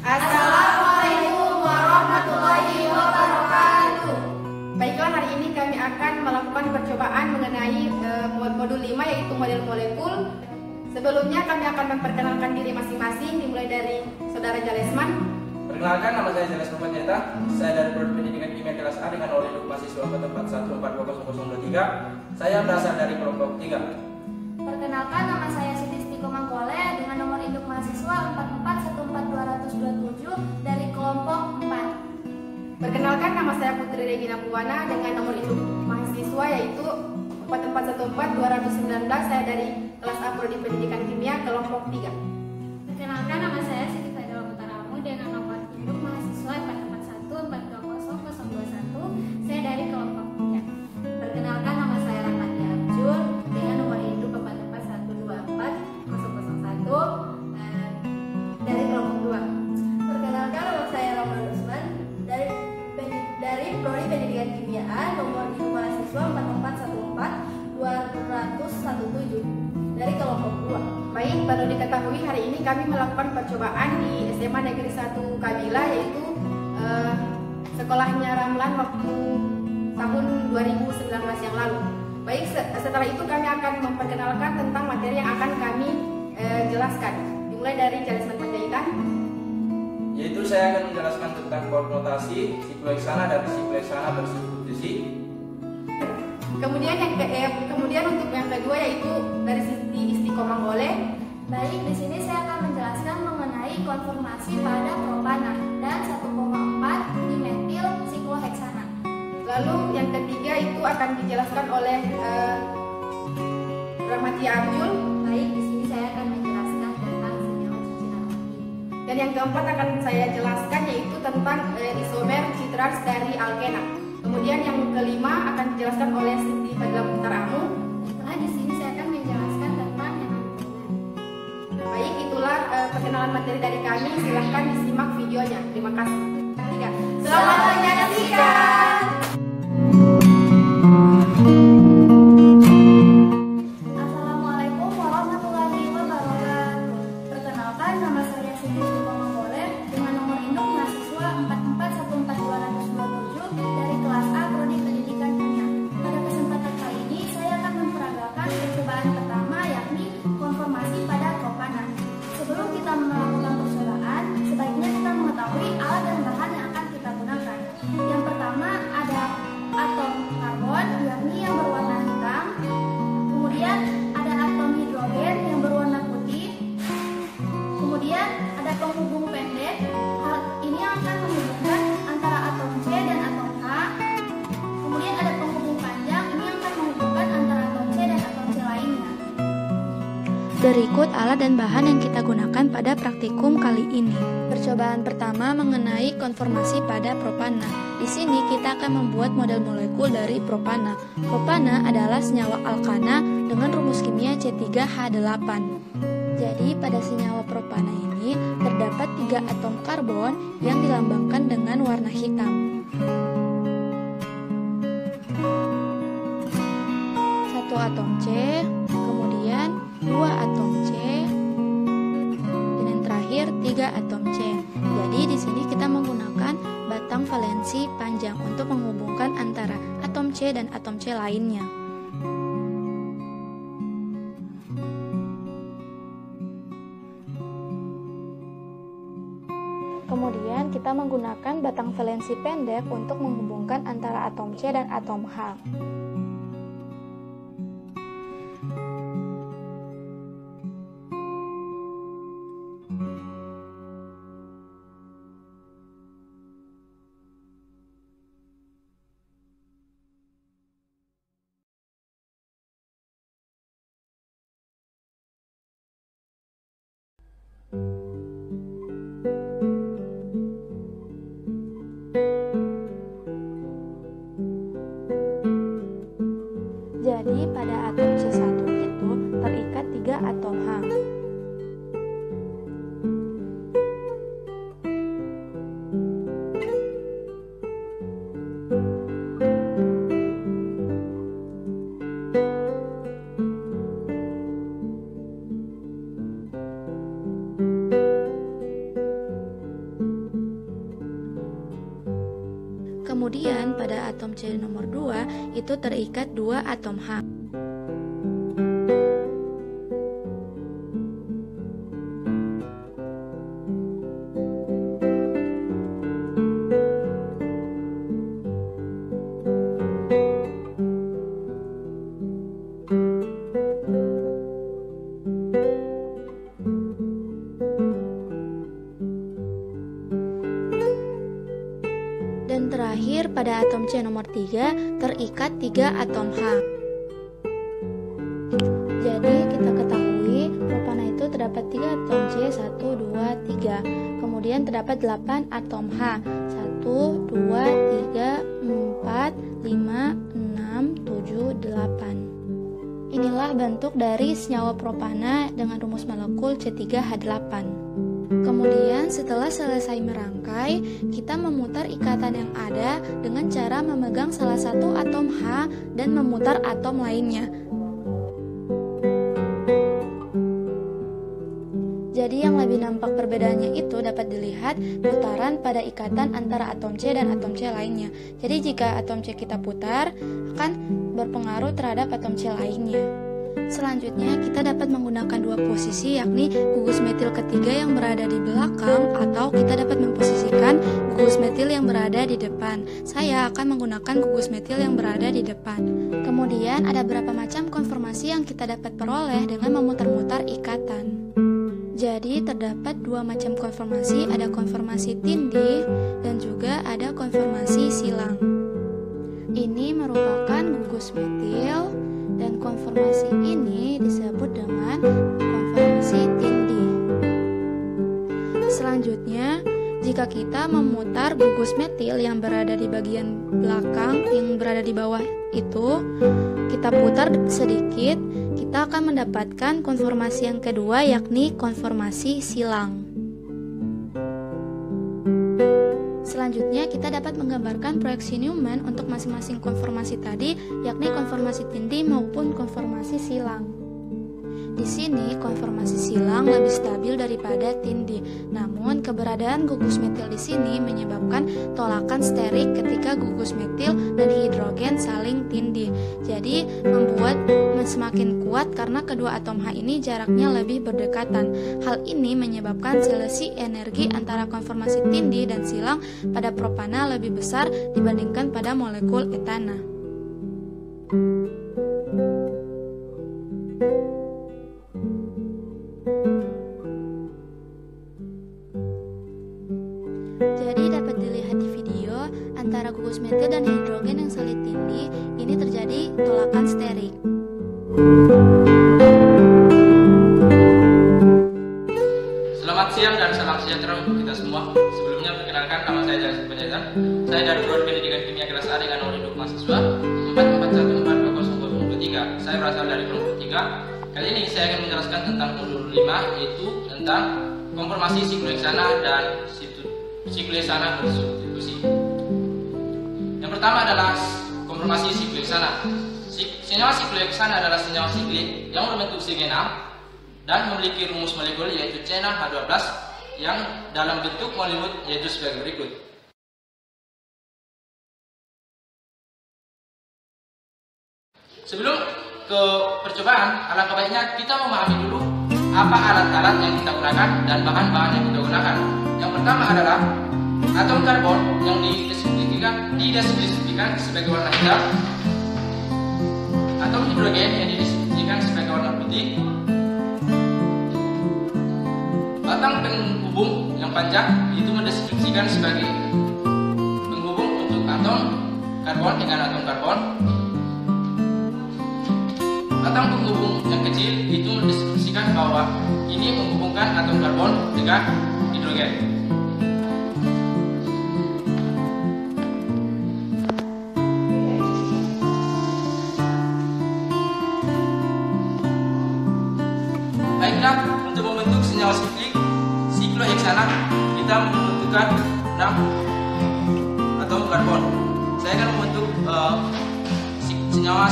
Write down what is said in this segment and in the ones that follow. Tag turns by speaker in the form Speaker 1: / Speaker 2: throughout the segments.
Speaker 1: Assalamualaikum warahmatullahi wabarakatuh. Baiklah, hari ini kami akan melakukan percobaan mengenai modul 5 yaitu model molekul. Sebelumnya kami akan memperkenalkan diri masing-masing, dimulai dari Saudara Jalesman.
Speaker 2: Perkenalkan, nama saya Jalesman Panjaitan. Saya dari Prodi Pendidikan Kimia kelas A dengan nilai induk mahasiswa 441420023. Saya berasal dari kelompok 3.
Speaker 3: Perkenalkan, nama saya Siti Stiko Mangkole dengan nomor induk mahasiswa 4414227 dari kelompok 4.
Speaker 1: Perkenalkan, nama saya Putri Regina Puwana dengan nomor induk mahasiswa yaitu 4414219. Saya dari kelas A Prodi Pendidikan Kimia kelompok 3.
Speaker 3: Perkenalkan, nama saya Siti Fadila Mutaramu dengan nomor induk mahasiswa 441420021. Saya dari kelompok 3. Perkenalkan, nama saya Rahmati Abjul dengan nomor induk 441240001 dari kelompok 2. Perkenalkan, nama saya Rahman Usman dari Prodi Pendidikan Kimia nomor induk mahasiswa 4414217 dari kelompok 2.
Speaker 1: Baik, perlu diketahui hari ini kami melakukan percobaan di SMA Negeri 1 Kabila, yaitu sekolahnya Ramlan waktu tahun 2019 yang lalu. Baik, setelah itu kami akan memperkenalkan tentang materi yang akan kami jelaskan. Dimulai dari Jalesman Panjaitan.
Speaker 2: Yaitu saya akan menjelaskan tentang konotasi sikloheksana dan sikloheksana bersubstitusi.
Speaker 1: Kemudian untuk yang kedua yaitu dari Siti Istiqomah Mangkole.
Speaker 3: Baik, di sini saya akan menjelaskan mengenai konformasi pada propana dan 1,4 dimetil sikloheksana.
Speaker 1: Lalu yang ketiga itu akan dijelaskan oleh Rahmati Abjul.
Speaker 3: Baik, di sini saya akan menjelaskan tentang senyawa ciciran aktif.
Speaker 1: Dan yang keempat akan saya jelaskan yaitu tentang isomer citrans dari alkena. Kemudian yang kelima akan dijelaskan oleh Siti Fadila Mutaramu.
Speaker 3: Setelah di sini saya akan menjelaskan tentang yang alkena.
Speaker 1: Baik, itulah perkenalan materi dari kami. Silahkan disimak videonya. Terima kasih. Selamat menyaksikan.
Speaker 3: Assalamualaikum warahmatullahi wabarakatuh. Perkenalkan, nama saya Siti Istiqomah Mangkole dengan nomor induk mahasiswa 4414227 dari kelas A Prodi Pendidikan Kimia. Pada kesempatan kali ini saya akan memperagakan percobaan pertama, yakni konformasi pada propana. Sebelum kita melakukan percobaan, sebaiknya kita mengetahui alat dan bahan yang akan kita gunakan. Yang pertama ada atom karbon, yakni yang berwarna hitam. Kemudian ada atom hidrogen yang berwarna putih. Kemudian ada penghubung pendek. Hal ini yang akan menghubungkan antara atom C dan atom H. Kemudian ada penghubung panjang, ini yang akan menghubungkan antara atom C dan atom C lainnya.
Speaker 4: Berikut alat dan bahan yang kita gunakan pada praktikum kali ini. Percobaan pertama mengenai konformasi pada propana. Di sini kita akan membuat model molekul dari propana. Propana adalah senyawa alkana dengan rumus kimia C3H8. Jadi pada senyawa propana ini terdapat 3 atom karbon yang dilambangkan dengan warna hitam. 1 atom C, kemudian 2 atom C, dan yang terakhir 3 atom C. Jadi di sini kita menggunakan batang valensi panjang untuk menghubungkan antara atom C dan atom C lainnya. Kemudian kita menggunakan batang valensi pendek untuk menghubungkan antara atom C dan atom H. Jadi pada atom C1 itu terikat 3 atom H. Sedangkan pada atom C nomor 2 itu terikat 2 atom H. Dan terakhir pada atom C nomor 3 terikat 3 atom H. Jadi kita ketahui propana itu terdapat 3 atom C, 1, 2, 3. Kemudian terdapat 8 atom H, 1, 2, 3, 4, 5, 6, 7, 8. Inilah bentuk dari senyawa propana dengan rumus molekul C3H8. Kemudian setelah selesai merangkai, kita memutar ikatan yang ada dengan cara memegang salah satu atom H dan memutar atom lainnya. Jadi yang lebih nampak perbedaannya itu dapat dilihat putaran pada ikatan antara atom C dan atom C lainnya. Jadi jika atom C kita putar, akan berpengaruh terhadap atom C lainnya. Selanjutnya kita dapat menggunakan dua posisi, yakni gugus metil ketiga yang berada di belakang atau kita dapat memposisikan gugus metil yang berada di depan. Saya akan menggunakan gugus metil yang berada di depan. Kemudian ada beberapa macam konformasi yang kita dapat peroleh dengan memutar-mutar ikatan. Jadi terdapat dua macam konformasi, ada konformasi tindih dan juga ada konformasi silang. Ini merupakan gugus metil dan konformasi ini disebut dengan konformasi tindih. Selanjutnya, jika kita memutar gugus metil yang berada di bagian belakang, yang berada di bawah itu, kita putar sedikit, kita akan mendapatkan konformasi yang kedua, yakni konformasi silang. Selanjutnya, kita dapat menggambarkan proyeksi Newman untuk masing-masing konformasi tadi, yakni konformasi tindih maupun konformasi silang. Di sini, konformasi silang lebih stabil daripada tindih. Namun, keberadaan gugus metil di sini menyebabkan tolakan sterik ketika gugus metil dan hidrogen saling tindih. Jadi, membuat semakin kuat karena kedua atom H ini jaraknya lebih berdekatan. Hal ini menyebabkan selisih energi antara konformasi tindih dan silang pada propana lebih besar dibandingkan pada molekul etana. Jadi dapat dilihat di video antara gugus metil dan hidrogen yang saling tindih, ini terjadi tolakan sterik.
Speaker 2: Selamat siang dan salam sejahtera untuk kita semua. Sebelumnya perkenalkan, nama saya Jalis Penjatan. Saya dari Prodi Pendidikan Kimia kelas A dengan nomor induk mahasiswa 441420223. Saya berasal dari kelompok 3. Kali ini saya akan menjelaskan tentang modul 5, yaitu tentang konformasi sikloheksana dan sikloheksana bersubstitusi. Yang pertama adalah konformasi sikloheksana. Senyawa sikloheksana adalah senyawa siklik yang berbentuk sigena dan memiliki rumus molekul yaitu CnH12 yang dalam bentuk molemut yaitu sebagai berikut. Sebelum ke percobaan, alangkah baiknya kita memahami dulu apa alat-alat yang kita gunakan dan bahan-bahan yang kita gunakan. Yang pertama adalah atom karbon yang dideskripsikan sebagai warna hitam, atom hidrogen yang dideskripsikan sebagai warna putih, batang penghubung yang panjang itu mendeskripsikan sebagai penghubung untuk atom karbon dengan atom karbon. Batang penghubung yang kecil itu mendeskripsikan bahwa ini menghubungkan atom karbon dengan hidrogen. Baiklah, untuk membentuk senyawa sikloheksana kita membutuhkan 6 atom karbon. Saya akan membentuk senyawa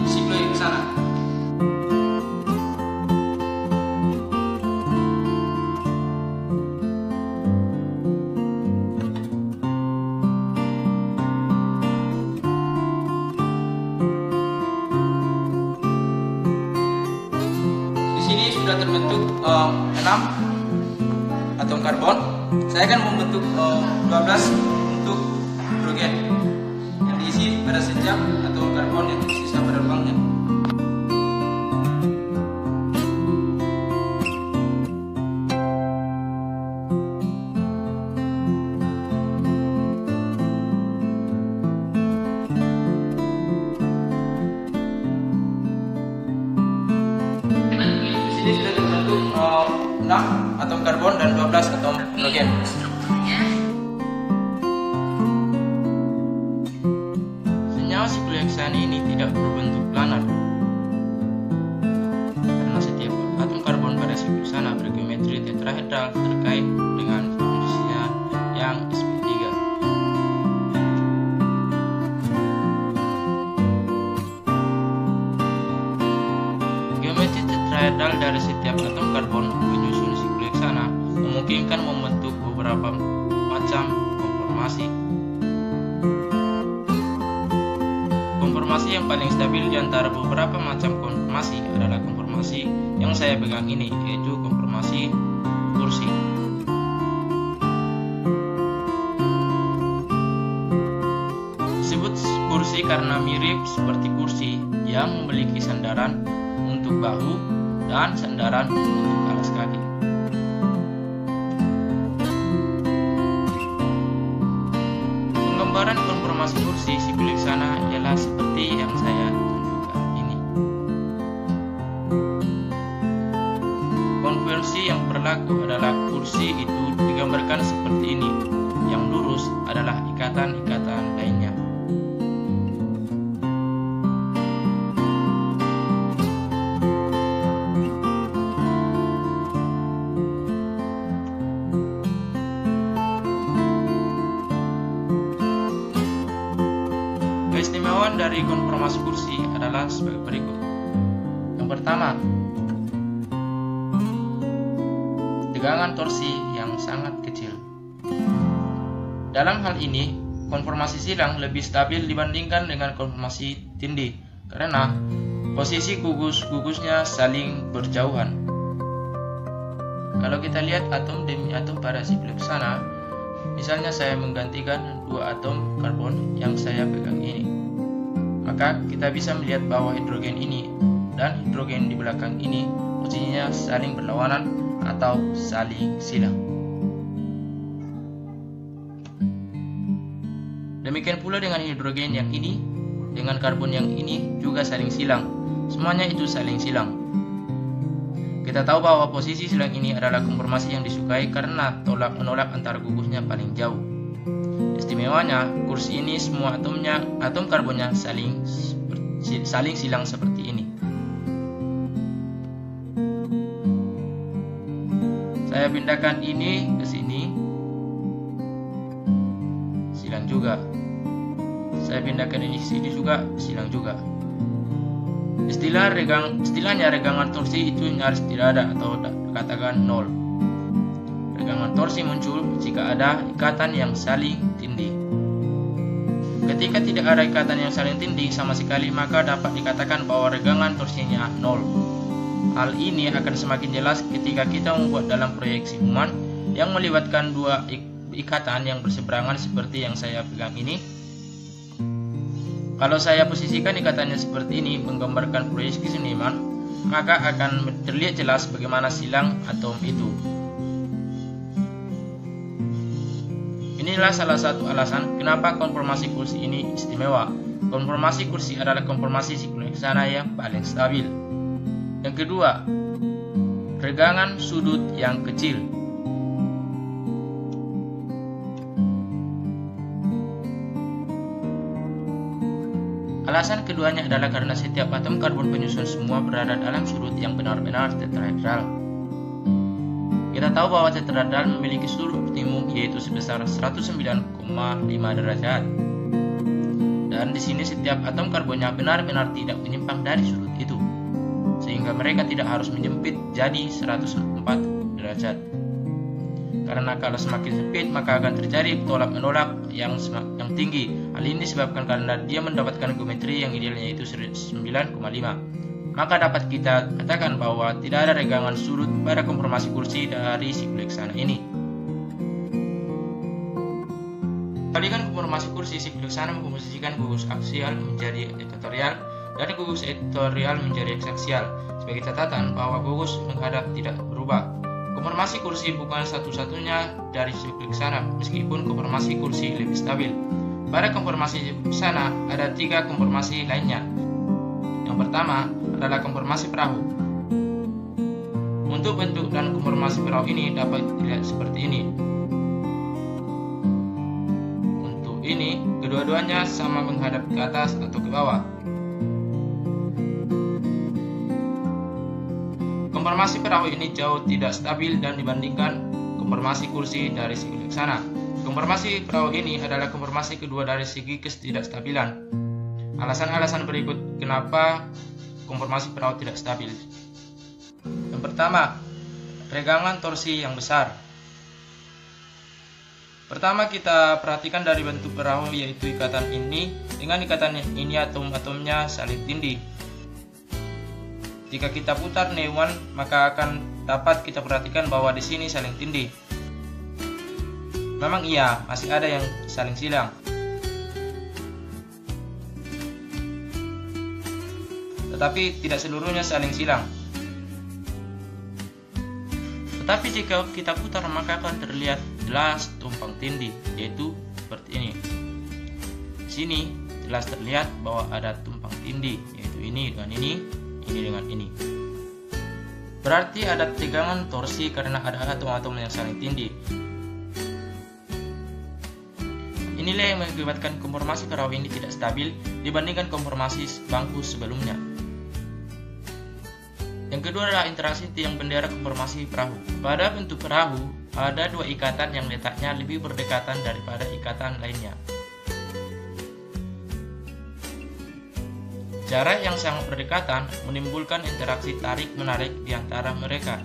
Speaker 2: sikloheksana. 6 atom karbon, saya akan membentuk 12 untuk hidrogen yang diisi pada setiap atom karbon yang tersisa pada lubangnya. Di sini sudah terbentuk 6 atom karbon dan 12 atom hidrogen. Senyawa siklohexane ini tidak berbentuk planar karena setiap atom karbon pada siklohexana bergeometri tetrahedral terkait dengan posisinya yang sp3. Geometri tetrahedral dari setiap atom karbon penyusun siklohexana memungkinkan membentuk beberapa macam konformasi. Konformasi yang paling stabil di antara beberapa macam konformasi adalah konformasi yang saya pegang ini, yaitu konformasi kursi. Disebut kursi karena mirip seperti kursi yang memiliki sandaran untuk bahu dan sandaran untuk alas kaki. Penggambaran konformasi kursi siklohexana ialah seperti yang saya tunjukkan ini. Konvensi yang berlaku adalah kursi itu digambarkan seperti ini. Yang lurus adalah ikatan-ikatan lainnya. Keistimewaan dari konformasi kursi adalah sebagai berikut. Yang pertama, tegangan torsi yang sangat kecil. Dalam hal ini, konformasi silang lebih stabil dibandingkan dengan konformasi tindih karena posisi gugus-gugusnya saling berjauhan. Kalau kita lihat atom demi atom pada siklohexana, misalnya saya menggantikan 2 atom karbon yang saya pegang ini, maka kita bisa melihat bahwa hidrogen ini dan hidrogen di belakang ini posisinya saling berlawanan atau saling silang. Demikian pula dengan hidrogen yang ini dengan karbon yang ini juga saling silang. Semuanya itu saling silang. Kita tahu bahwa posisi silang ini adalah konformasi yang disukai karena tolak-menolak antar gugusnya paling jauh. Istimewanya, kursi ini semua atom karbonnya saling silang seperti ini. Saya pindahkan ini ke sini, silang juga. Saya pindahkan ini ke sini juga, silang juga. Istilahnya regangan torsi itu nyaris tidak ada atau katakan nol. Regangan torsi muncul jika ada ikatan yang saling tindih. Ketika tidak ada ikatan yang saling tindih sama sekali, maka dapat dikatakan bahwa regangan torsinya nol. Hal ini akan semakin jelas ketika kita membuat dalam proyeksi Human yang melibatkan 2 ikatan yang berseberangan seperti yang saya pegang ini. Kalau saya posisikan ikatannya seperti ini menggambarkan proyeksi Human, maka akan terlihat jelas bagaimana silang atom itu. Inilah salah satu alasan kenapa konformasi kursi ini istimewa. Konformasi kursi adalah konformasi siklohexana yang paling stabil. Yang kedua, regangan sudut yang kecil. Alasan keduanya adalah karena setiap atom karbon penyusun semua berada dalam sudut yang benar-benar tetrahedral. Kita tahu bahwa tetrahedral memiliki sudut optimum yaitu sebesar 109,5 derajat. Dan di sini setiap atom karbonnya benar-benar tidak menyimpang dari sudut itu, sehingga mereka tidak harus menyempit jadi 104 derajat. Karena kalau semakin sempit maka akan terjadi tolak-menolak yang tinggi. Hal ini disebabkan karena dia mendapatkan geometri yang idealnya itu 9,5. maka dapat kita katakan bahwa tidak ada regangan sudut pada konformasi kursi dari sikloheksana ini. Kebalikan konformasi kursi, sikloheksana memposisikan gugus aksial menjadi ekuatorial dan gugus ekuatorial menjadi eksaksial. Sebagai catatan bahwa gugus menghadap tidak berubah. Konformasi kursi bukan satu-satunya dari sikloheksana, meskipun konformasi kursi lebih stabil. Pada konformasi sana ada 3 konformasi lainnya. Yang pertama adalah konformasi perahu. Untuk bentuk dan konformasi perahu ini dapat dilihat seperti ini. Untuk ini, kedua-duanya sama menghadap ke atas atau ke bawah. Konformasi perahu ini jauh tidak stabil dan dibandingkan konformasi kursi dari sikloheksana. Konformasi perahu ini adalah konformasi kedua dari segi ketidakstabilan. Alasan-alasan berikut kenapa konformasi perahu tidak stabil. Yang pertama, regangan torsi yang besar. Pertama kita perhatikan dari bentuk perahu, yaitu ikatan ini. Dengan ikatan ini atom-atomnya saling tindih. Jika kita putar neuron, maka akan dapat kita perhatikan bahwa di sini saling tindih. Memang iya, masih ada yang saling silang. Tetapi tidak seluruhnya saling silang. Tetapi jika kita putar, maka akan terlihat jelas tumpang tindih, yaitu seperti ini. Di sini jelas terlihat bahwa ada tumpang tindih, yaitu ini dengan ini dengan ini. Berarti ada tegangan torsi karena ada atom-atom yang saling tindih. Inilah yang mengakibatkan konformasi perahu ini tidak stabil dibandingkan konformasi bangku sebelumnya. Yang kedua adalah interaksi tiang bendera konformasi perahu. Pada bentuk perahu, ada 2 ikatan yang letaknya lebih berdekatan daripada ikatan lainnya. Jarak yang sangat berdekatan menimbulkan interaksi tarik-menarik di antara mereka.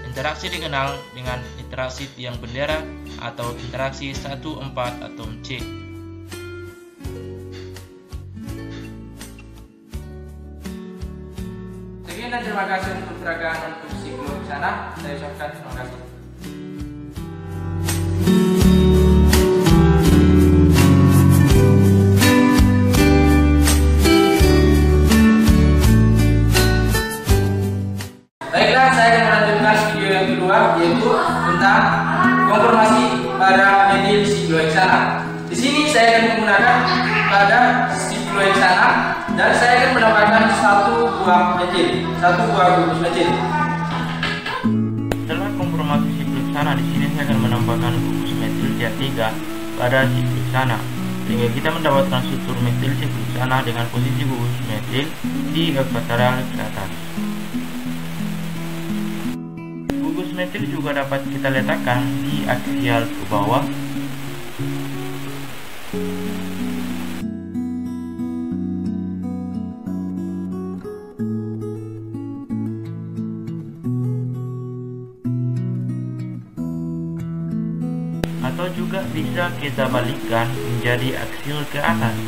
Speaker 2: Interaksi dikenal dengan interaksi tiang bendera atau interaksi 1,4 atom C. Sekian dan terima kasih untuk peragaan untuk sikloheksana. Saya ucapkan terima kasih. Baiklah, saya akan melanjutkan video yang kedua, yaitu tentang konformasi pada metil sikloheksana. Di sini saya akan menggunakan pada sikloheksana dan saya akan menambahkan 1 buah metil, 1 buah gugus metil. Setelah konformasi sikloheksana, di sini saya akan menambahkan gugus metil Ca3 pada sikloheksana, sehingga kita mendapatkan struktur metil sikloheksana dengan posisi gugus metil di ekuatorial ke atas. Gugus metil juga dapat kita letakkan di aksial ke bawah. Atau juga bisa kita balikkan menjadi aksial ke atas.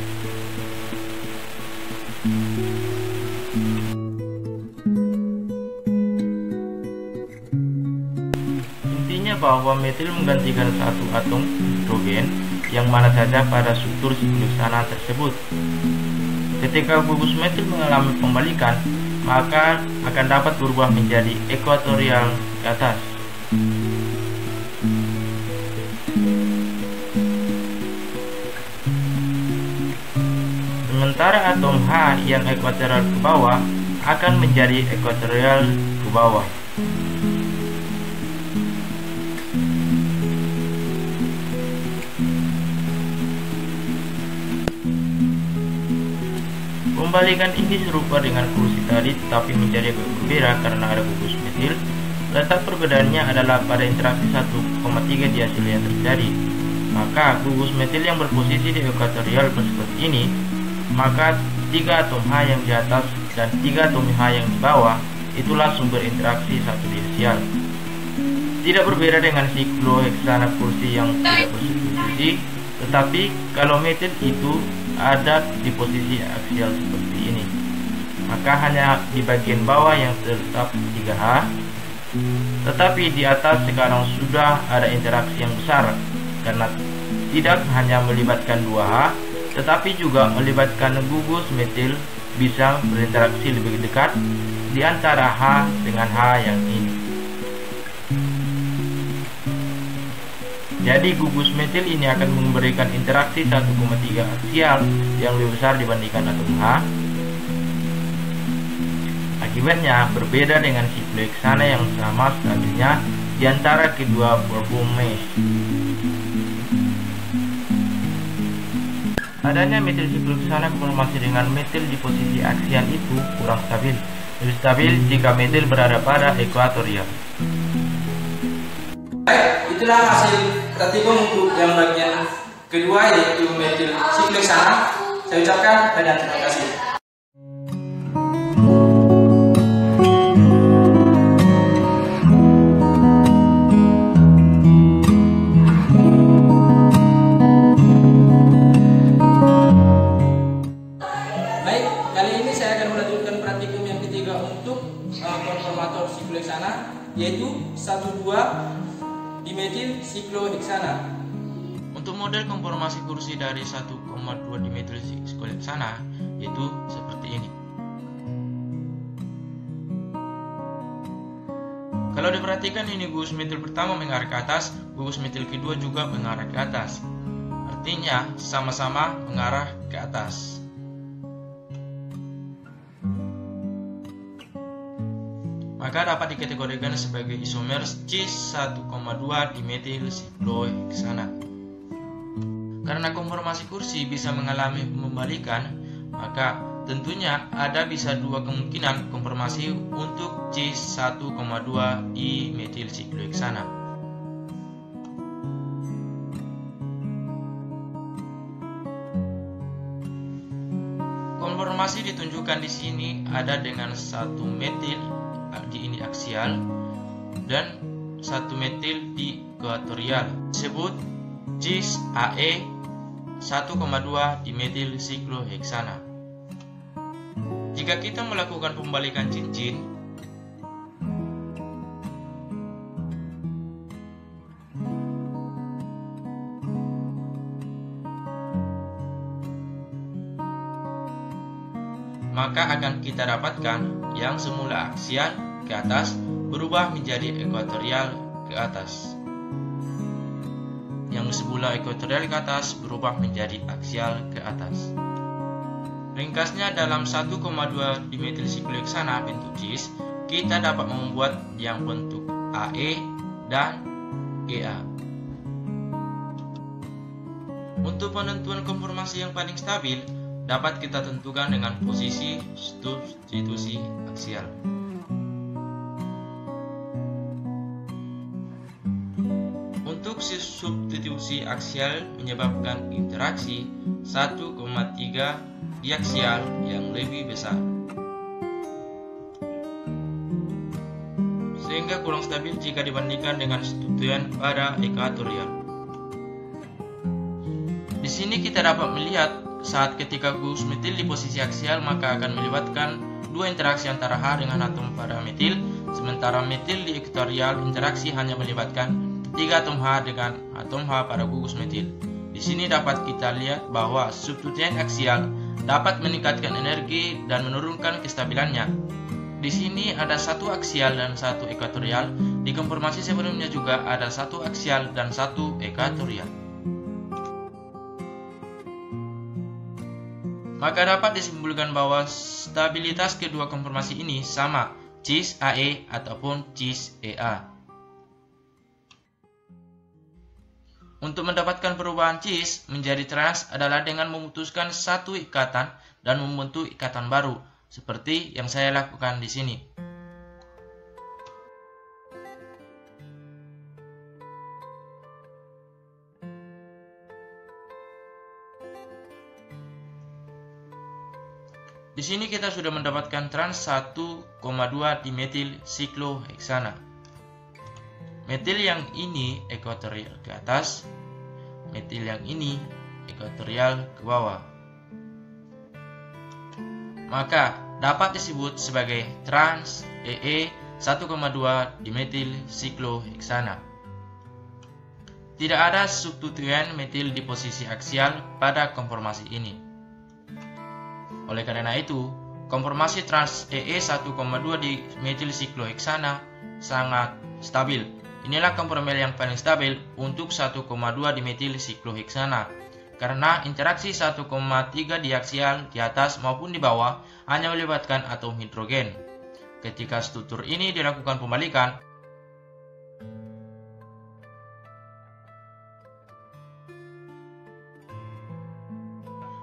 Speaker 2: Bahwa metil menggantikan 1 atom hidrogen yang mana saja pada struktur sikloheksana tersebut. Ketika gugus metil mengalami pembalikan, maka akan dapat berubah menjadi ekuatorial ke atas. Sementara atom H yang ekuatorial ke bawah akan menjadi ekuatorial ke bawah. Pembalikan ini serupa dengan kursi tadi, tetapi menjadi agak berbeda karena ada gugus metil. Letak perbedaannya adalah pada interaksi 1,3 diasil yang terjadi. Maka gugus metil yang berposisi di ekuatorial seperti ini, maka 3 atom H yang di atas dan 3 atom H yang di bawah itulah sumber interaksi 1 diasial. Tidak berbeda dengan sikloheksana kursi yang tidak bersubstitusi, tetapi kalau metil itu ada di posisi aksial seperti ini.
Speaker 5: maka hanya di bagian bawah yang tetap 3H, tetapi di atas sekarang sudah ada interaksi yang besar karena tidak hanya melibatkan 2H, tetapi juga melibatkan gugus metil bisa berinteraksi lebih dekat di antara H dengan H yang ini. Jadi gugus metil ini akan memberikan interaksi 1,3 aksial yang lebih besar dibandingkan atom H. Akibatnya berbeda dengan sikloheksana yang sama stabilnya di antara kedua performance. Adanya metil sikloheksana konformasi dengan metil di posisi aksial itu kurang stabil. Lebih stabil jika metil berada pada ekuatorial.
Speaker 2: Itulah hasil praktikum untuk yang bagian kedua, yaitu metil sikloheksana. Saya ucapkan banyak terima kasih. Baik, kali ini saya akan melanjutkan praktikum yang ketiga untuk konformator sikloheksana, yaitu 1,2 dimetil sikloheksana.
Speaker 5: Untuk model konformasi kursi dari 1,2 dimetil sikloheksana yaitu seperti ini. Kalau diperhatikan, ini gugus metil pertama mengarah ke atas, gugus metil kedua juga mengarah ke atas. Artinya sama-sama mengarah ke atas. Maka dapat dikategorikan sebagai isomer cis 1,2 dimetil sikloheksana. Karena konformasi kursi bisa mengalami pembalikan, maka tentunya ada bisa dua kemungkinan konformasi untuk cis 1,2 dimetil sikloheksana. Konformasi ditunjukkan di sini ada dengan satu metil di ini aksial dan satu metil di ekuatorial, disebut cis AE 1,2 dimetil sikloheksana. Jika kita melakukan pembalikan cincin, maka akan kita dapatkan yang semula aksial ke atas berubah menjadi ekuatorial ke atas. Yang semula ekuatorial ke atas berubah menjadi aksial ke atas. Ringkasnya, dalam 1,2 dimetil sikloheksana bentuk cis, kita dapat membuat yang bentuk AE dan EA. Untuk penentuan konformasi yang paling stabil dapat kita tentukan dengan posisi substitusi aksial. Untuk substitusi aksial menyebabkan interaksi 1,3 diaksial yang lebih besar, sehingga kurang stabil jika dibandingkan dengan substituen pada ekuatorial. Di sini kita dapat melihat saat ketika gugus metil di posisi aksial, maka akan melibatkan dua interaksi antara H dengan atom pada metil, sementara metil di ekuatorial interaksi hanya melibatkan 3 atom H dengan atom H pada gugus metil. Di sini dapat kita lihat bahwa substituen aksial dapat meningkatkan energi dan menurunkan kestabilannya. Di sini ada satu aksial dan satu ekuatorial. Di konformasi sebelumnya juga ada satu aksial dan satu ekuatorial. Maka dapat disimpulkan bahwa stabilitas kedua konformasi ini sama, cis AE ataupun cis EA. Untuk mendapatkan perubahan cis menjadi trans adalah dengan memutuskan satu ikatan dan membentuk ikatan baru, seperti yang saya lakukan di sini. Di sini kita sudah mendapatkan trans 1,2 dimetil sikloheksana. Metil yang ini ekuatorial ke atas, metil yang ini ekuatorial ke bawah. Maka dapat disebut sebagai trans EE 1,2 dimetil sikloheksana. Tidak ada substituen metil di posisi aksial pada konformasi ini. Oleh karena itu, konformasi trans EE 1,2 dimetil sikloheksana sangat stabil. Inilah konformel yang paling stabil untuk 1,2 dimetil sikloheksana karena interaksi 1,3 diaksial di atas maupun di bawah hanya melibatkan atom hidrogen. Ketika struktur ini dilakukan pembalikan,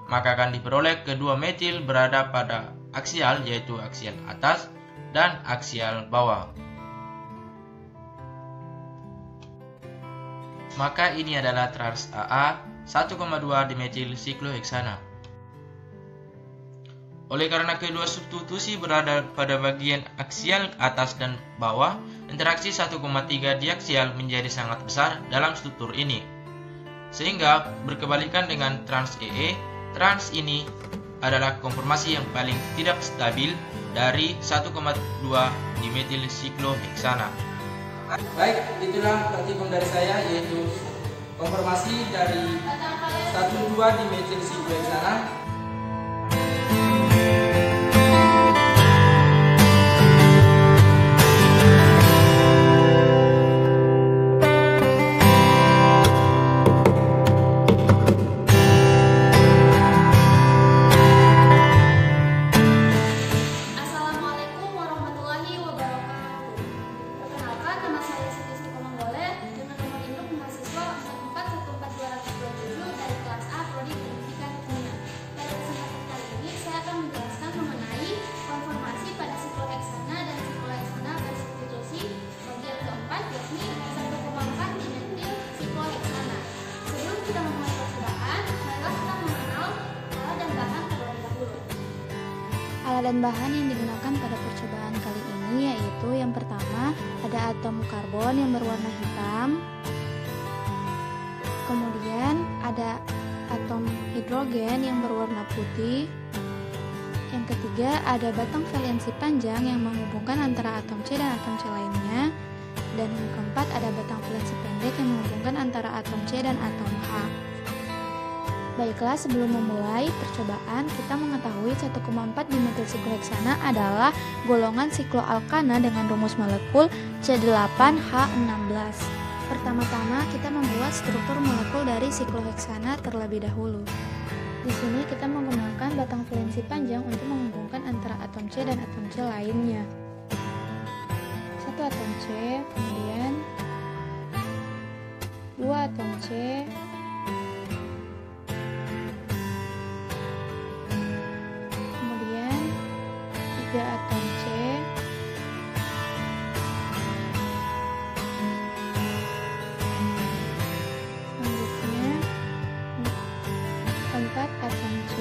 Speaker 5: maka akan diperoleh kedua metil berada pada aksial, yaitu aksial atas dan aksial bawah. Maka ini adalah trans AA 1,2 dimetil sikloheksana. Oleh karena kedua substitusi berada pada bagian aksial atas dan bawah, interaksi 1,3 diaksial menjadi sangat besar dalam struktur ini. Sehingga berkebalikan dengan trans EE, trans ini adalah konformasi yang paling tidak stabil dari 1,2 dimetil sikloheksana.
Speaker 2: Baik, itulah praktikum dari saya, yaitu konformasi dari 1,2 dimetil sikloheksana.
Speaker 3: Assalamualaikum warahmatullahi wabarakatuh. Perkenalkan, nama saya Siti Sukomanggole dengan nomor induk mahasiswa 4414227 dari kelas A Prodi Pendidikan Kimia. Pada kesempatan kali ini saya akan menjelaskan mengenai konformasi pada sikloheksana dan sikloheksana bersubstitusi bagian keempat, yakni 1,4 dimetil sikloheksana. Sebelum kita memulai percobaan, marilah kita mengenal alat dan bahan terlebih dahulu.
Speaker 4: Alat dan bahan yang digunakan pada percobaan kali ini yaitu yang pertama ada atom karbon yang berwarna hitam, kemudian ada atom hidrogen yang berwarna putih, yang ketiga ada batang valensi panjang yang menghubungkan antara atom C dan atom C lainnya, dan yang keempat ada batang valensi pendek yang menghubungkan antara atom C dan atom H. Baiklah, sebelum memulai percobaan, kita mengetahui 1,4 dimetil sikloheksana adalah golongan sikloalkana dengan rumus molekul C8H16. Pertama-tama kita membuat struktur molekul dari sikloheksana terlebih dahulu. Di sini kita menggunakan batang valensi panjang untuk menghubungkan antara atom C dan atom C lainnya. Satu atom C, kemudian 2 atom C, kemudian 3 atom C, selanjutnya 4 atom C,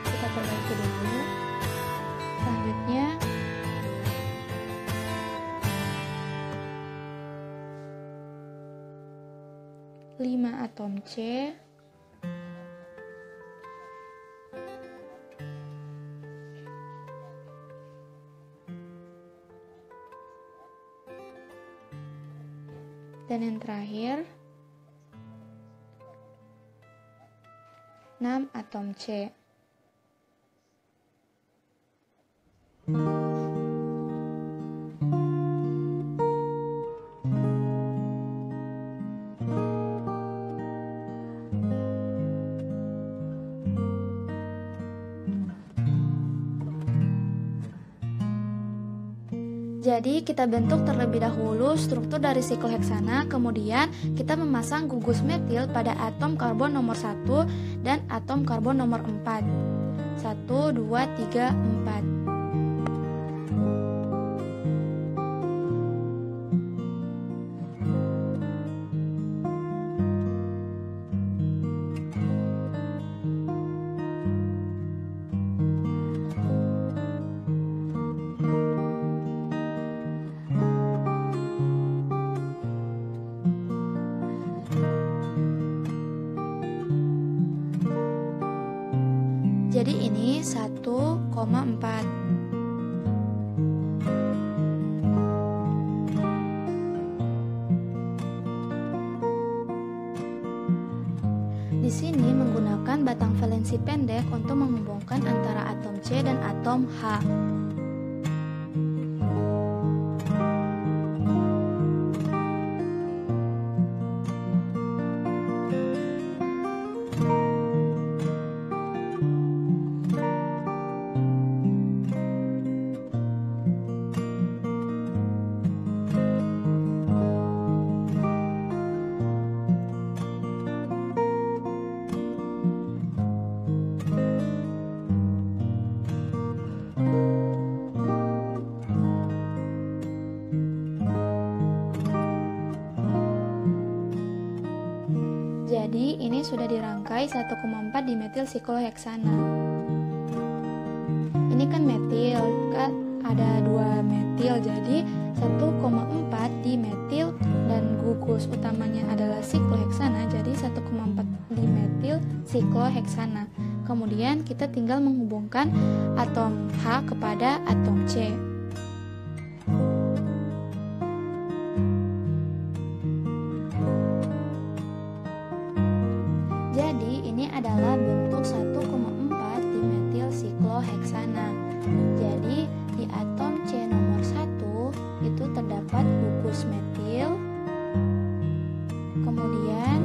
Speaker 4: kita perbaiki dulu. Selanjutnya 5 atom C, dan yang terakhir 6 atom C. Jadi kita bentuk terlebih dahulu struktur dari sikloheksana, kemudian kita memasang gugus metil pada atom karbon nomor 1 dan atom karbon nomor 4. 1, 2, 3, 4. 1,4. Di sini menggunakan batang valensi pendek untuk menghubungkan antara atom C dan atom H. Jadi ini sudah dirangkai 1,4 dimetil sikloheksana. Ini kan metil, kan ada 2 metil, jadi 1,4 dimetil dan gugus utamanya adalah sikloheksana, jadi 1,4 dimetil sikloheksana. Kemudian kita tinggal menghubungkan atom H kepada atom C. Jadi ini adalah bentuk 1,4 dimetil sikloheksana. Jadi di atom C nomor 1 itu terdapat gugus metil. Kemudian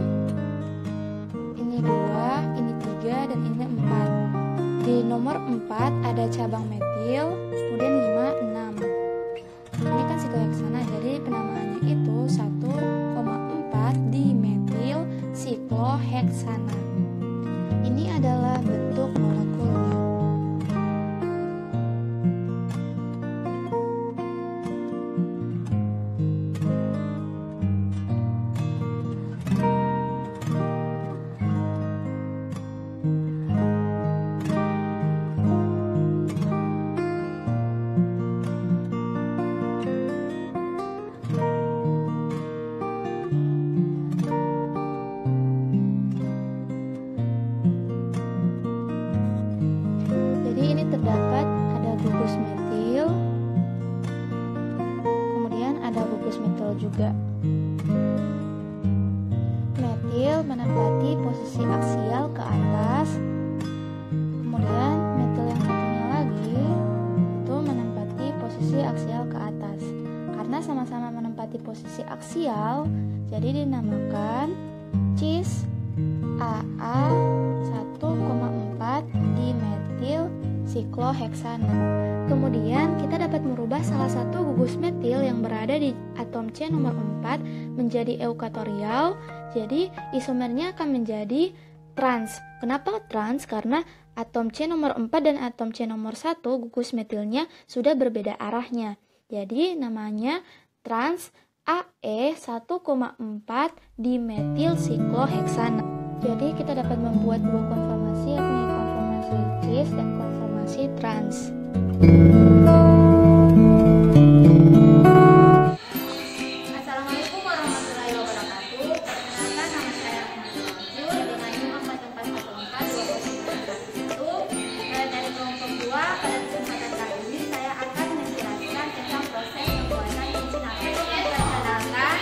Speaker 4: ini 2, ini 3 dan ini 4. Di nomor 4 ada cabang metil, kemudian 5, 6. Ini kan sikloheksana, jadi penamaannya itu 1,4 dimetil sikloheksana. Ini adalah bentuk molekulnya. Terdapat ada gugus metil, kemudian ada gugus metil juga. Metil menempati posisi aksial ke atas, kemudian metil yang satunya lagi itu menempati posisi aksial ke atas. Karena sama-sama menempati posisi aksial, jadi dinamakan cis AA 1,4 dimetil sikloheksana. Kemudian kita dapat merubah salah satu gugus metil yang berada di atom C nomor 4 menjadi eukatorial. Jadi isomernya akan menjadi trans. Kenapa trans? Karena atom C nomor 4 dan atom C nomor 1 gugus metilnya sudah berbeda arahnya. Jadi namanya trans AE 1,4 dimetil sikloheksana. Jadi kita dapat membuat dua konformasi, yakni konformasi cis dan konformasi trans.
Speaker 3: Assalamualaikum warahmatullahi wabarakatuh. Perkenalkan, nama saya Rahmatul Manjur dengan nomor 44142091. Dari kelompok 2, pada kesempatan kali ini saya akan menjelaskan tentang proses pembuatan cincin atom yang berdasarkan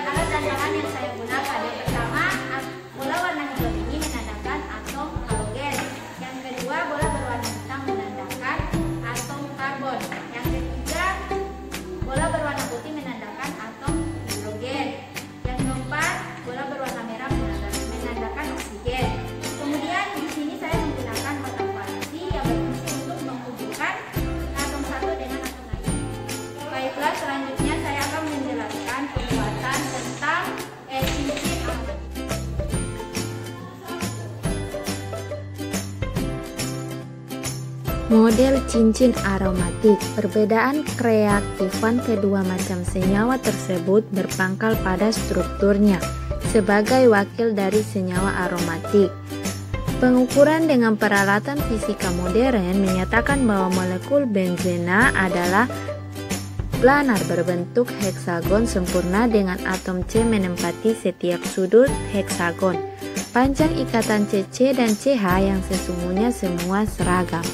Speaker 3: alat dan bahan yang saya gunakan. Yang pertama, bola warna hijau ini menandakan atom halogen. Yang kedua, bola berwarna hitam menandakan atom karbon. Yang ketiga, bola berwarna putih menandakan atom hidrogen. Yang keempat, bola berwarna merah menandakan oksigen. Kemudian di sini saya menggunakan kotak valensi yang berfungsi untuk menghubungkan atom satu dengan atom lain. Baiklah, selanjutnya saya akan menjelaskan pembuatan tentang cincin atom.
Speaker 6: Model cincin aromatik. Perbedaan kereaktifan kedua macam senyawa tersebut berpangkal pada strukturnya sebagai wakil dari senyawa aromatik. Pengukuran dengan peralatan fisika modern menyatakan bahwa molekul benzena adalah planar berbentuk heksagon sempurna dengan atom C menempati setiap sudut heksagon. Panjang ikatan CC dan CH yang sesungguhnya semua seragam.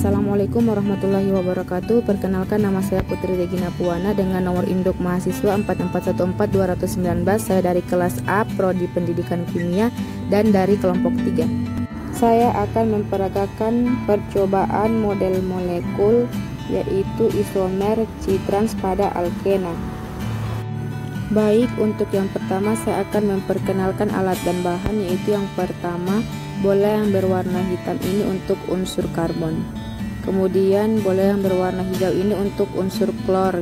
Speaker 7: Assalamualaikum warahmatullahi wabarakatuh. Perkenalkan, nama saya Putri Regina Puwana dengan nomor induk mahasiswa 4414219. Saya dari kelas A, Prodi Pendidikan Kimia, dan dari kelompok 3. Saya akan memperagakan percobaan model molekul, yaitu isomer citrans pada alkena. Baik, untuk yang pertama saya akan memperkenalkan alat dan bahan, yaitu yang pertama bola yang berwarna hitam ini untuk unsur karbon. Kemudian bola yang berwarna hijau ini untuk unsur klor.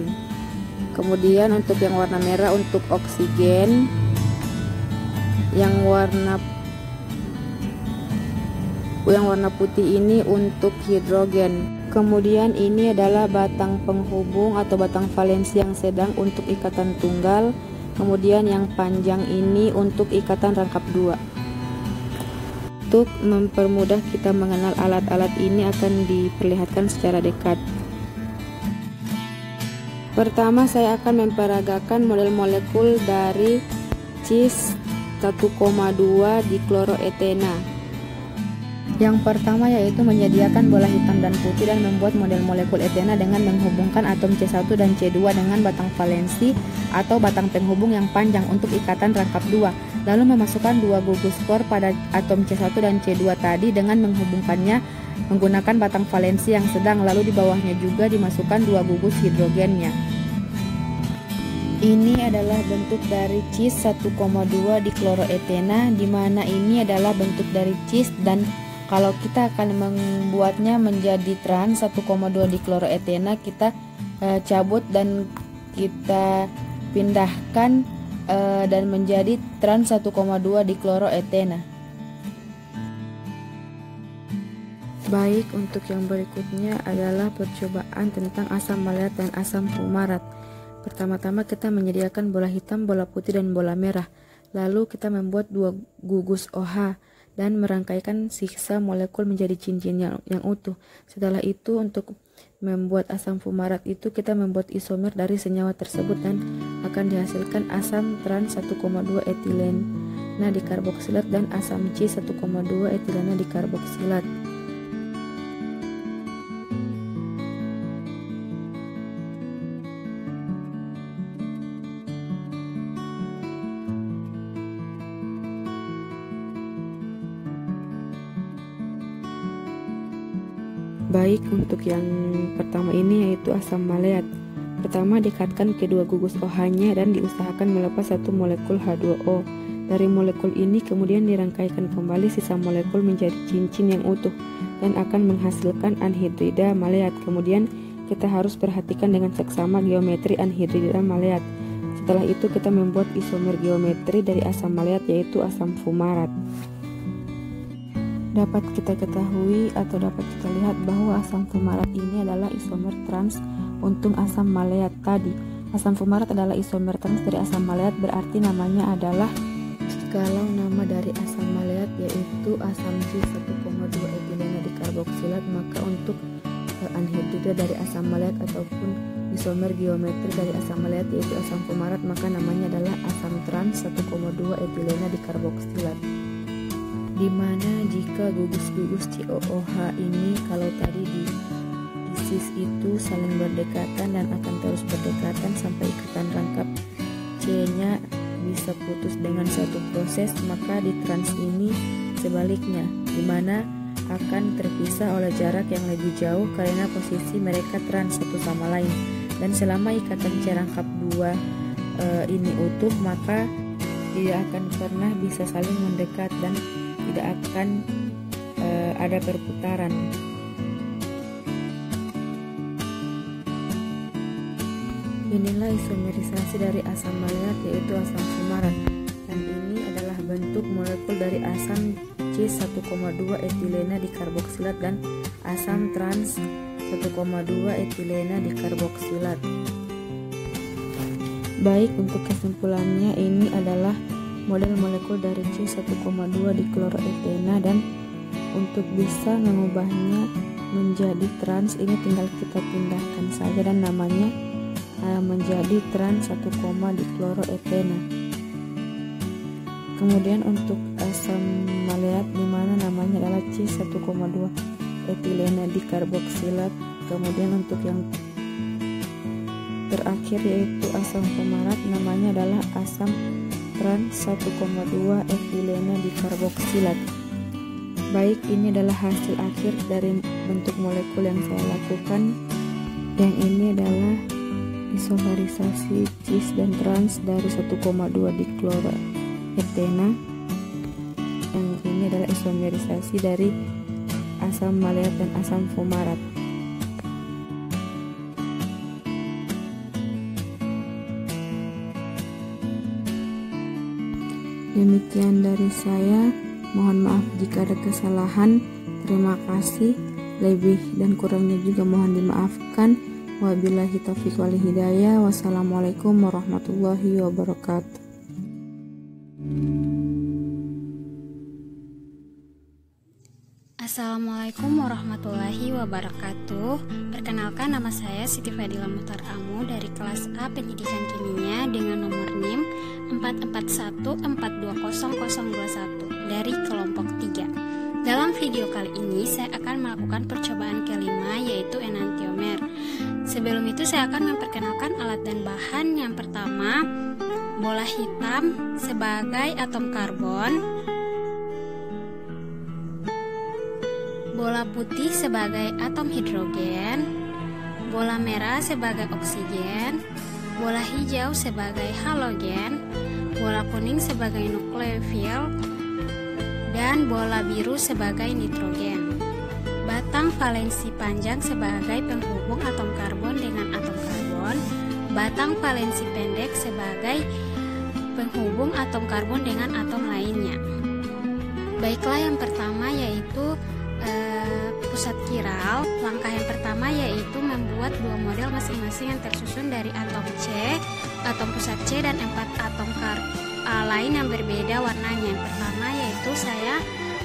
Speaker 7: Kemudian untuk yang warna merah untuk oksigen. Yang warna putih ini untuk hidrogen. Kemudian ini adalah batang penghubung atau batang valensi yang sedang untuk ikatan tunggal. Kemudian yang panjang ini untuk ikatan rangkap dua. Untuk mempermudah kita mengenal alat-alat ini akan diperlihatkan secara dekat. Pertama, saya akan memperagakan model molekul dari cis 1,2 dikloroetena. Yang pertama yaitu menyediakan bola hitam dan putih dan membuat model molekul etena dengan menghubungkan atom C1 dan C2 dengan batang valensi atau batang penghubung yang panjang untuk ikatan rangkap 2. Lalu memasukkan 2 gugus spor pada atom C1 dan C2 tadi dengan menghubungkannya menggunakan batang valensi yang sedang, lalu di bawahnya juga dimasukkan 2 gugus hidrogennya. Ini adalah bentuk dari cis 1,2 dikloroetena, di mana ini adalah bentuk dari cis, dan kalau kita akan membuatnya menjadi trans 1,2 dikloroetena, kita cabut dan kita pindahkan dan menjadi trans 1,2 dikloroetena. Baik, untuk yang berikutnya adalah percobaan tentang asam maleat dan asam fumarat. Pertama-tama kita menyediakan bola hitam, bola putih, dan bola merah. Lalu kita membuat 2 gugus OH dan merangkaikan sisa molekul menjadi cincin yang utuh. Setelah itu, untuk membuat asam fumarat itu kita membuat isomer dari senyawa tersebut dan akan dihasilkan asam trans 1,2 etilena dikarboksilat dan asam cis 1,2 etilena dikarboksilat. Baik, untuk yang pertama ini yaitu asam maleat. Pertama, dekatkan kedua gugus OH-nya dan diusahakan melepas 1 molekul H2O. Dari molekul ini kemudian dirangkaikan kembali sisa molekul menjadi cincin yang utuh dan akan menghasilkan anhidrida maleat. Kemudian kita harus perhatikan dengan seksama geometri anhidrida maleat. Setelah itu kita membuat isomer geometri dari asam maleat yaitu asam fumarat. Dapat kita ketahui atau dapat kita lihat bahwa asam fumarat ini adalah isomer trans untuk asam maleat tadi. Asam fumarat adalah isomer trans dari asam maleat, berarti namanya adalah, kalau nama dari asam maleat yaitu asam cis 1,2 etilena dikarboksilat, maka untuk anhidrida dari asam maleat ataupun isomer geometri dari asam maleat yaitu asam fumarat, maka namanya adalah asam trans 1,2 etilena dikarboksilat. Dimana jika gugus-gugus COOH ini kalau tadi di cis itu saling berdekatan dan akan terus berdekatan sampai ikatan rangkap C-nya bisa putus dengan satu proses, maka di trans ini sebaliknya, dimana akan terpisah oleh jarak yang lebih jauh karena posisi mereka trans satu sama lain. Dan selama ikatan C rangkap 2 ini utuh, maka tidak akan pernah bisa saling mendekat dan tidak akan ada perputaran. Inilah isomerisasi dari asam maleat yaitu asam fumarat, dan ini adalah bentuk molekul dari asam cis 1,2 etilena dikarboksilat dan asam trans 1,2 etilena dikarboksilat. Baik, untuk kesimpulannya ini adalah model molekul dari cis 1,2 dikloroetena, dan untuk bisa mengubahnya menjadi trans ini tinggal kita pindahkan saja dan namanya menjadi trans 1, dikloroetena. Kemudian untuk asam maleat dimana namanya adalah cis 1,2 etilena dikarboksilat. Kemudian untuk yang terakhir yaitu asam fumarat namanya adalah asam trans 1,2 etilena dikarboksilat. Baik, ini adalah hasil akhir dari bentuk molekul yang saya lakukan. Yang ini adalah isomerisasi cis dan trans dari 1,2 dikloroetena. Yang ini adalah isomerisasi dari asam maleat dan asam fumarat. Demikian dari saya, mohon maaf jika ada kesalahan. Terima kasih, lebih dan kurangnya juga mohon dimaafkan. Wabillahi taufiq wal hidayah. Wassalamualaikum warahmatullahi wabarakatuh.
Speaker 8: Assalamualaikum warahmatullahi wabarakatuh. Perkenalkan, nama saya Siti Fadila Muhtar Amu dari kelas A Pendidikan Kimia dengan nomor NIM 441420021 dari kelompok 3. Dalam video kali ini saya akan melakukan percobaan kelima, yaitu enantiomer. Sebelum itu saya akan memperkenalkan alat dan bahan. Yang pertama, bola hitam sebagai atom karbon, bola putih sebagai atom hidrogen, bola merah sebagai oksigen, bola hijau sebagai halogen, bola kuning sebagai nukleofil, dan bola biru sebagai nitrogen. Batang valensi panjang sebagai penghubung atom karbon dengan atom karbon, batang valensi pendek sebagai penghubung atom karbon dengan atom lainnya. Baiklah, yang pertama yaitu pusat chiral. Langkah yang pertama yaitu membuat dua model masing-masing yang tersusun dari atom C, atom pusat C, dan 4 atom lain yang berbeda warnanya. Yang pertama yaitu saya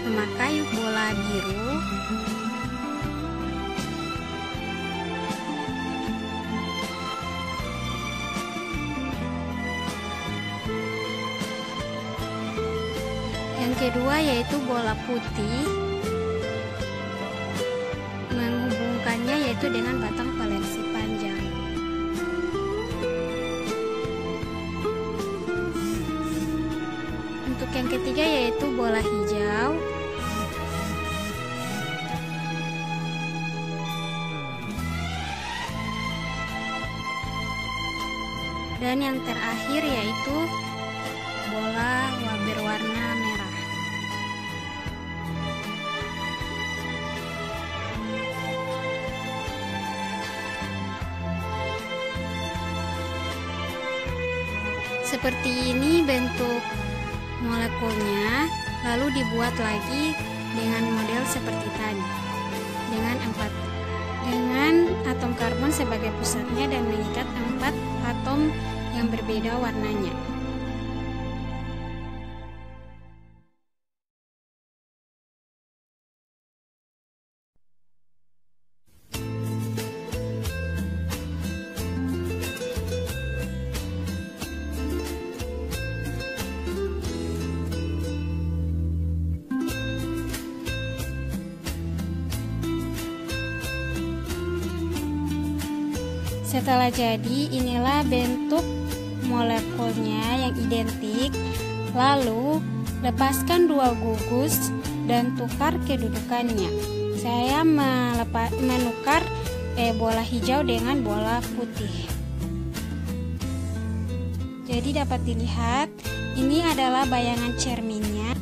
Speaker 8: memakai bola biru, yang kedua yaitu bola putih, menghubungkannya yaitu dengan batang valensi panjang. Untuk yang ketiga yaitu bola hijau, dan yang terakhir yaitu bola berwarna merah. Seperti ini bentuk molekulnya, lalu dibuat lagi dengan model seperti tadi, dengan atom karbon sebagai pusatnya dan mengikat 4 atom yang berbeda warnanya. Setelah jadi, inilah bentuk molekulnya yang identik. Lalu lepaskan 2 gugus dan tukar kedudukannya. Saya menukar bola hijau dengan bola putih. Jadi dapat dilihat, ini adalah bayangan cerminnya.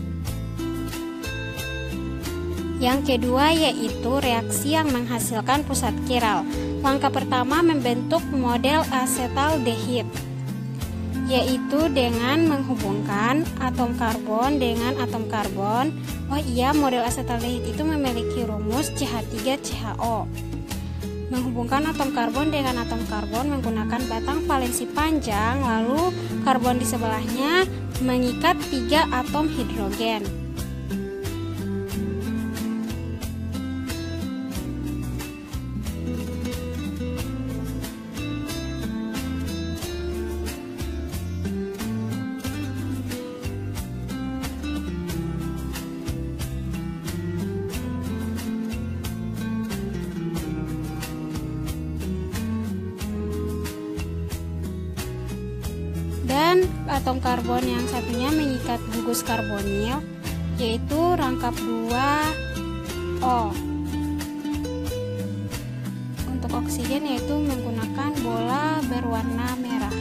Speaker 8: Yang kedua yaitu reaksi yang menghasilkan pusat chiral. Langkah pertama membentuk model asetaldehid, yaitu dengan menghubungkan atom karbon dengan atom karbon. Oh iya, model asetaldehid itu memiliki rumus CH3CHO. Menghubungkan atom karbon dengan atom karbon menggunakan batang valensi panjang, lalu karbon di sebelahnya mengikat 3 atom hidrogen. Dan atom karbon yang satunya mengikat gugus karbonil, yaitu rangkap 2O. Untuk oksigen yaitu menggunakan bola berwarna merah.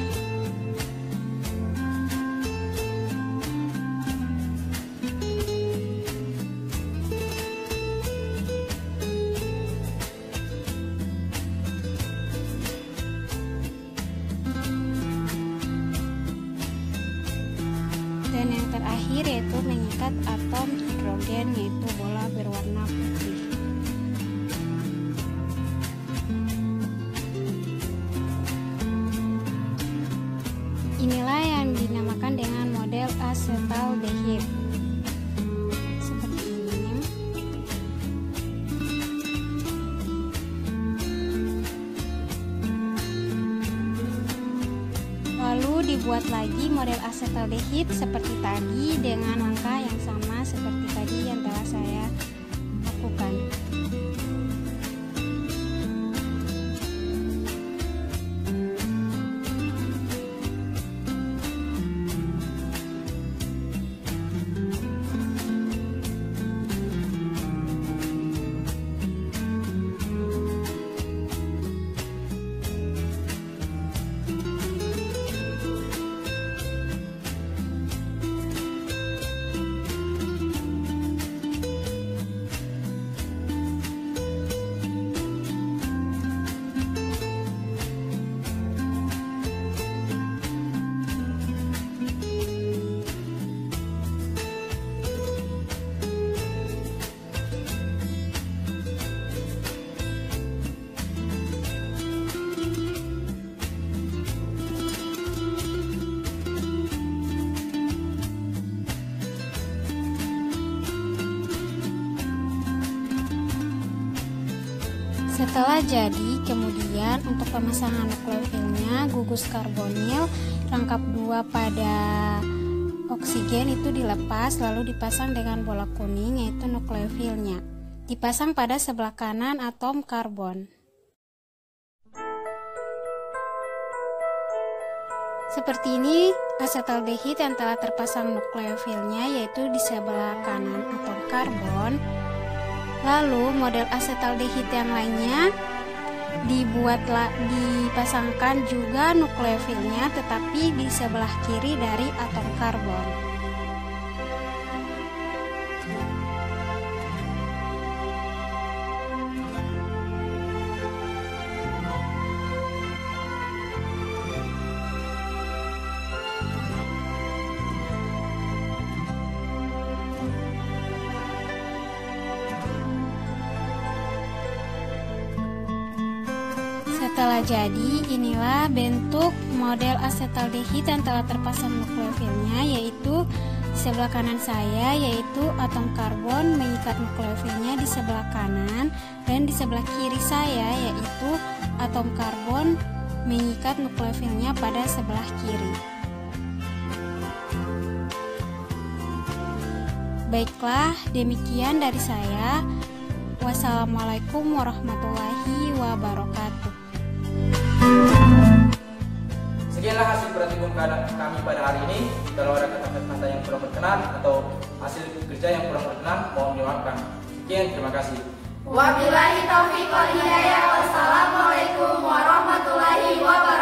Speaker 8: Dan yang terakhir yaitu mengikat atom hidrogen, yaitu bola berwarna putih. Inilah yang dinamakan dengan model asetaldehid. Seperti ini. buat lagi model asetaldehid seperti tadi dengan langkah yang sama seperti tadi yang telah saya lakukan. Setelah jadi, kemudian untuk pemasangan nukleofilnya, gugus karbonil rangkap 2 pada oksigen itu dilepas lalu dipasang dengan bola kuning yaitu nukleofilnya. Dipasang pada sebelah kanan atom karbon. Seperti ini asetaldehid yang telah terpasang nukleofilnya yaitu di sebelah kanan atom karbon. Lalu model asetaldehid yang lainnya dipasangkan juga nukleofilnya tetapi di sebelah kiri dari atom karbon. Setelah jadi, inilah bentuk model asetaldehid yang telah terpasang nukleofilnya, yaitu di sebelah kanan saya yaitu atom karbon mengikat nukleofilnya di sebelah kanan, dan di sebelah kiri saya yaitu atom karbon mengikat nukleofilnya pada sebelah kiri. Baiklah, demikian dari saya. Wassalamualaikum warahmatullahi wabarakatuh.
Speaker 2: Sekianlah hasil praktikum kami pada hari ini. Kalau ada kata-kata yang kurang berkenan atau hasil kerja yang kurang berkenan, mohon dimaafkan. Sekian, terima kasih.
Speaker 3: Wabillahi taufiq wal hidayah. Wassalamualaikum warahmatullahi wabarakatuh.